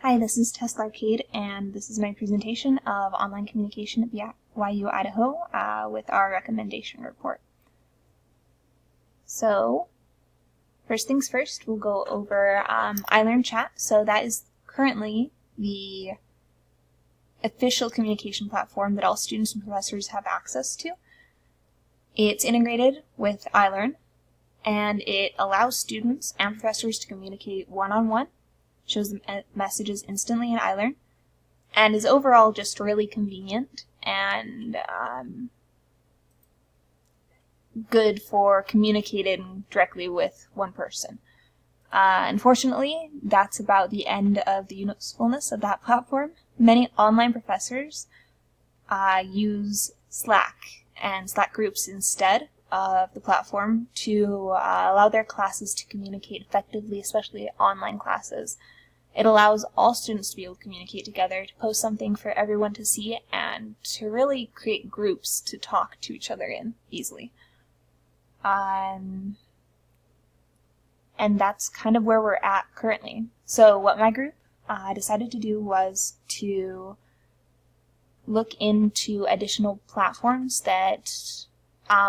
Hi, this is Tesla Arcade, and this is my presentation of online communication at BYU Idaho with our recommendation report. So, first things first, we'll go over iLearnChat. So that is currently the official communication platform that all students and professors have access to. It's integrated with iLearn, and it allows students and professors to communicate one-on-one, shows them messages instantly in iLearn, and is overall just really convenient and good for communicating directly with one person. Unfortunately, that's about the end of the usefulness of that platform. Many online professors use Slack and Slack groups instead of the platform to allow their classes to communicate effectively, especially online classes. It allows all students to be able to communicate together, to post something for everyone to see, and to really create groups to talk to each other in easily. And that's kind of where we're at currently. So what my group decided to do was to look into additional platforms that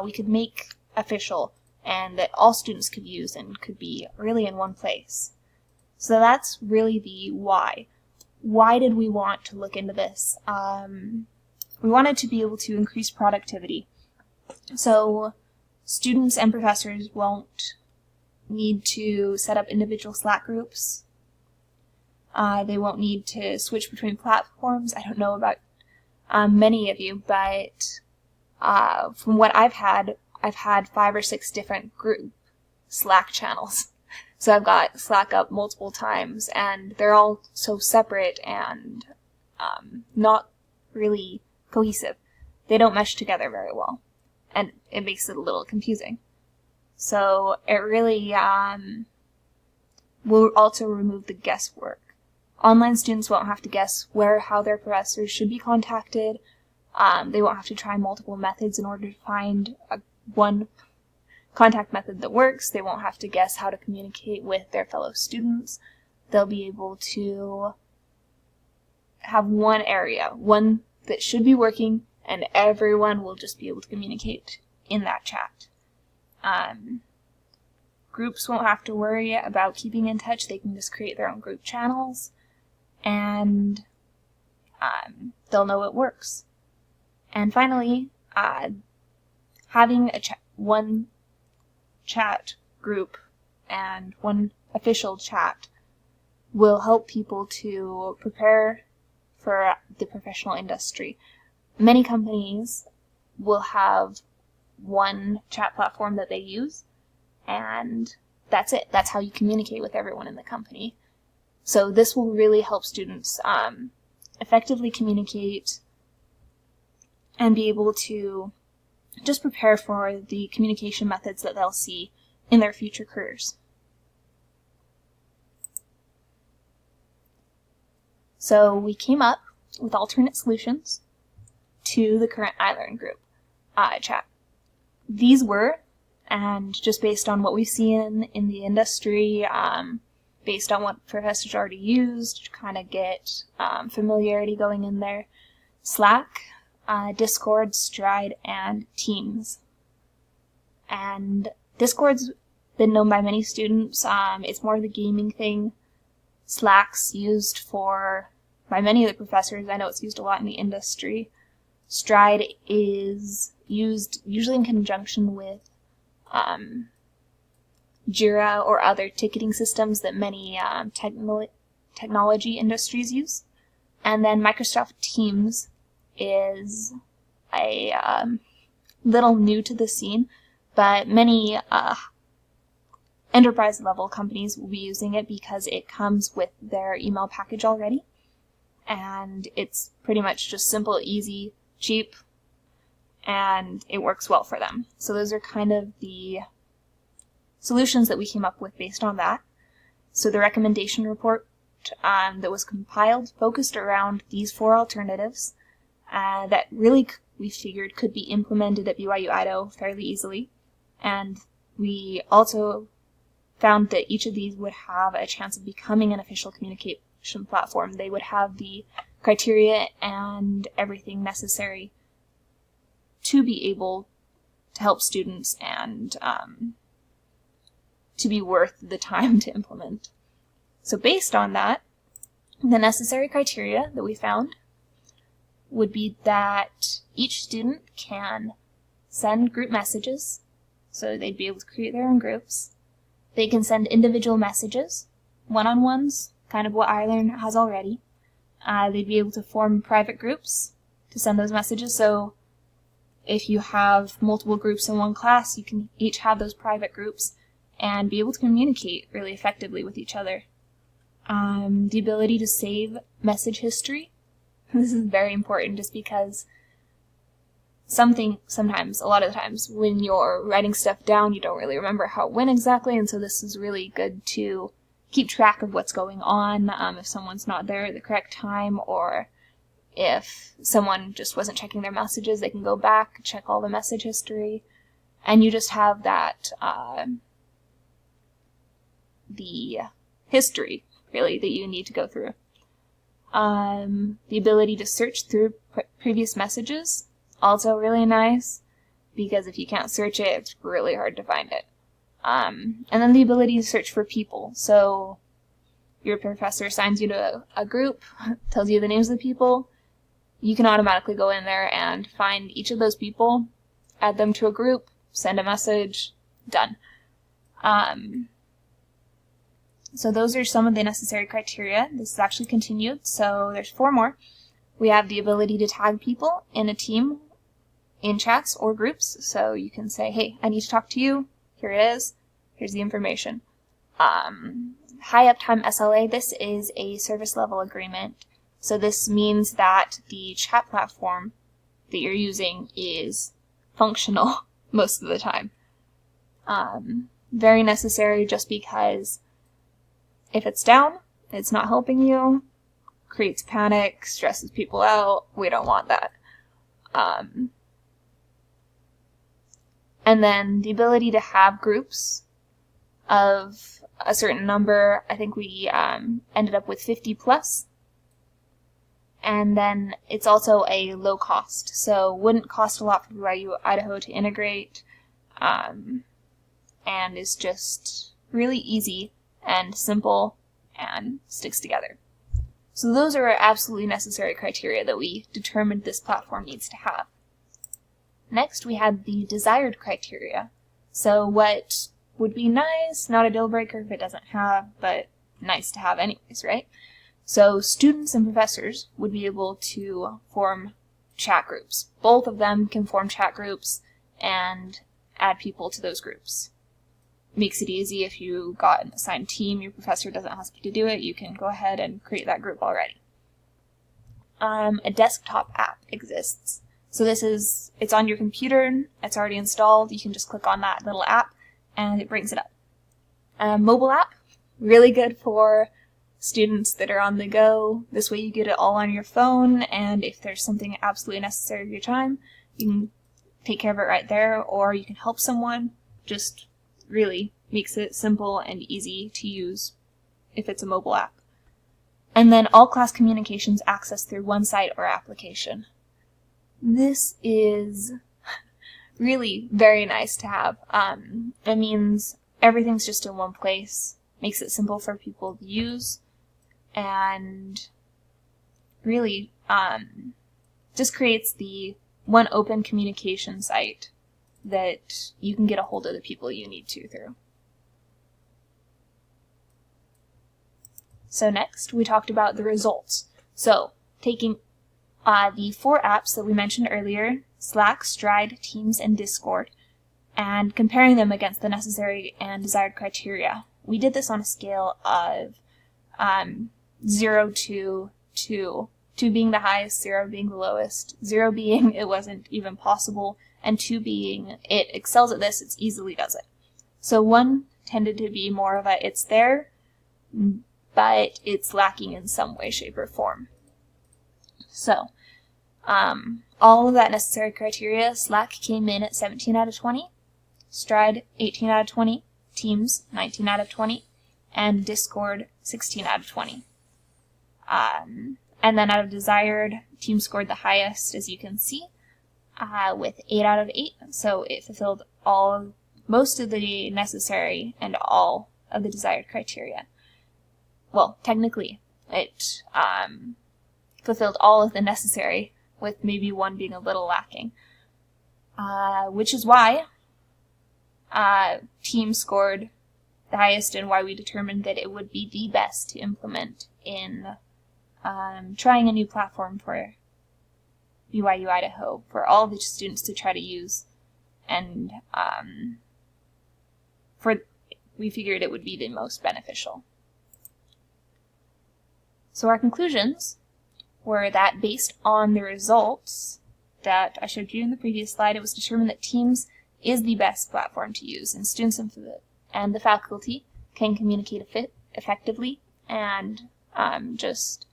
we could make official and that all students could use and could be really in one place. So that's really the why. Why did we want to look into this? We wanted to be able to increase productivity. So students and professors won't need to set up individual Slack groups. They won't need to switch between platforms. I don't know about many of you, but from what I've had 5 or 6 different group Slack channels. So I've got Slack up multiple times, and they're all so separate and not really cohesive. They don't mesh together very well, and it makes it a little confusing. So it really will also remove the guesswork. Online students won't have to guess how their professors should be contacted. They won't have to try multiple methods in order to find one contact method that works. They won't have to guess how to communicate with their fellow students. They'll be able to have one area, one that should be working, and everyone will just be able to communicate in that chat. Groups won't have to worry about keeping in touch. They can just create their own group channels, and they'll know it works. And finally, having one chat group and one official chat will help people to prepare for the professional industry. Many companies will have one chat platform that they use, and that's it. That's how you communicate with everyone in the company. So this will really help students effectively communicate and be able to just prepare for the communication methods that they'll see in their future careers. So we came up with alternate solutions to the current iLearn group chat. These were, and just based on what we've seen in the industry, based on what professors already used to kind of get familiarity going in there, Slack, Discord, Stride, and Teams. And Discord's been known by many students. It's more of the gaming thing. Slack's used by many of the professors. I know it's used a lot in the industry. Stride is used usually in conjunction with Jira or other ticketing systems that many technology industries use. And then Microsoft Teams is a little new to the scene, but many enterprise level companies will be using it because it comes with their email package already, and it's pretty much just simple, easy, cheap, and it works well for them. So those are kind of the solutions that we came up with based on that. So the recommendation report that was compiled focused around these 4 alternatives that really we figured could be implemented at BYU Idaho fairly easily. And we also found that each of these would have a chance of becoming an official communication communication platform. They would have the criteria and everything necessary to be able to help students and to be worth the time to implement. So based on that, the necessary criteria that we found would be that each student can send group messages, so they'd be able to create their own groups. They can send individual messages, one-on-ones, kind of what iLearn has already. They'd be able to form private groups to send those messages, so if you have multiple groups in one class, you can each have those private groups and be able to communicate really effectively with each other. The ability to save message history. This is very important just because sometimes, a lot of the times, when you're writing stuff down, you don't really remember how it went exactly, and so this is really good to keep track of what's going on, if someone's not there at the correct time, or if someone just wasn't checking their messages, they can go back, check all the message history, and you just have that, the history, really, that you need to go through. The ability to search through previous messages, also really nice, because if you can't search it, it's really hard to find it. And then the ability to search for people. So your professor assigns you to a group, tells you the names of the people. You can automatically go in there and find each of those people, add them to a group, send a message, done. So those are some of the necessary criteria. This is actually continued, so there's 4 more. We have the ability to tag people in a team in chats or groups. So you can say, hey, I need to talk to you. Here it is. Here's the information. High uptime SLA, this is a service level agreement. So this means that the chat platform that you're using is functional most of the time. Very necessary just because if it's down, it's not helping you, creates panic, stresses people out. We don't want that. And then the ability to have groups of a certain number. I think we ended up with 50 plus. And then it's also a low cost, so wouldn't cost a lot for BYU Idaho to integrate, and is just really easy and simple and sticks together. So those are absolutely necessary criteria that we determined this platform needs to have. Next, we had the desired criteria. So what would be nice, not a deal breaker if it doesn't have, but nice to have anyways, right? So students and professors would be able to form chat groups. Both of them can form chat groups and add people to those groups. Makes it easy if you got an assigned team, your professor doesn't ask you to do it, you can go ahead and create that group already. A desktop app exists. So it's on your computer, it's already installed, you can just click on that little app and it brings it up. A mobile app, really good for students that are on the go. This way you get it all on your phone, and if there's something absolutely necessary of your time, you can take care of it right there, or you can help someone. Just really makes it simple and easy to use if it's a mobile app. And then all class communications accessed through one site or application. This is really very nice to have. It means everything's just in one place, makes it simple for people to use, and really just creates the one open communication site that you can get a hold of the people you need to through. So next, we talked about the results. So taking the 4 apps that we mentioned earlier, Slack, Stride, Teams, and Discord, and comparing them against the necessary and desired criteria. We did this on a scale of 0 to 2. 2 being the highest, 0 being the lowest. 0 being it wasn't even possible, and 2 being it excels at this, it easily does it. So 1 tended to be more of a it's there, but it's lacking in some way, shape, or form. So, all of that necessary criteria, Slack came in at 17 out of 20, Stride 18 out of 20, Teams 19 out of 20, and Discord 16 out of 20. And then out of desired, Teams scored the highest, as you can see, with 8 out of 8. So it fulfilled most of the necessary and all of the desired criteria. Well, technically, it fulfilled all of the necessary, with maybe one being a little lacking. Which is why Teams scored the highest, and why we determined that it would be the best to implement in trying a new platform for BYU Idaho for all the students to try to use, and we figured it would be the most beneficial. So our conclusions were that based on the results that I showed you in the previous slide, it was determined that Teams is the best platform to use, and students and the faculty can communicate effectively and just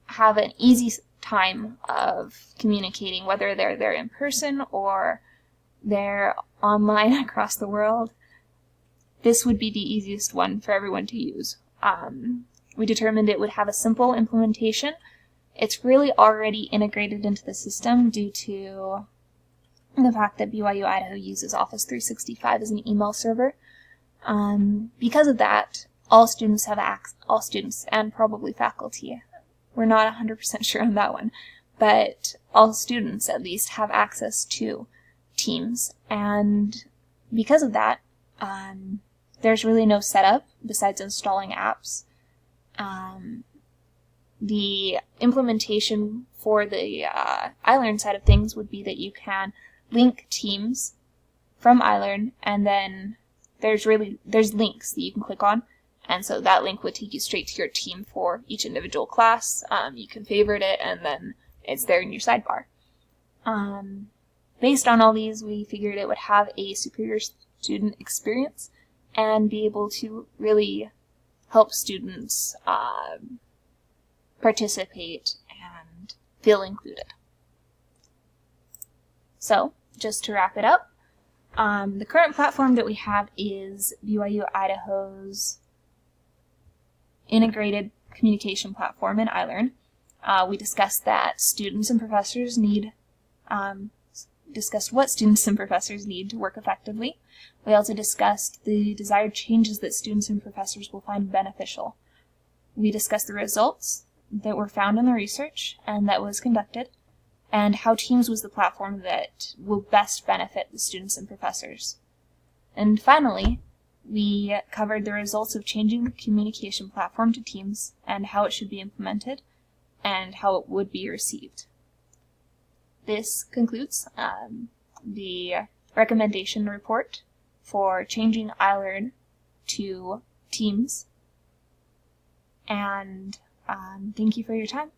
have an easy time of communicating, whether they're there in person or they're online across the world. This would be the easiest one for everyone to use. We determined it would have a simple implementation. It's really already integrated into the system due to the fact that BYU Idaho uses Office 365 as an email server. Because of that, all students and probably faculty, we're not 100% sure on that one, but all students at least have access to Teams. And because of that, there's really no setup besides installing apps. The implementation for the iLearn side of things would be that you can link Teams from iLearn, and then there's links that you can click on, and so that link would take you straight to your team for each individual class. You can favorite it, and then it's there in your sidebar. Based on all these, we figured it would have a superior student experience and be able to really help students participate and feel included. So, just to wrap it up, the current platform that we have is BYU Idaho's integrated communication platform in iLearn. We discussed that students and professors discussed what students and professors need to work effectively. We also discussed the desired changes that students and professors will find beneficial. We discussed the results that were found in the research and that was conducted, and how Teams was the platform that will best benefit the students and professors. And finally, we covered the results of changing the communication platform to Teams and how it should be implemented and how it would be received. This concludes the recommendation report for changing iLearn to Teams, and thank you for your time.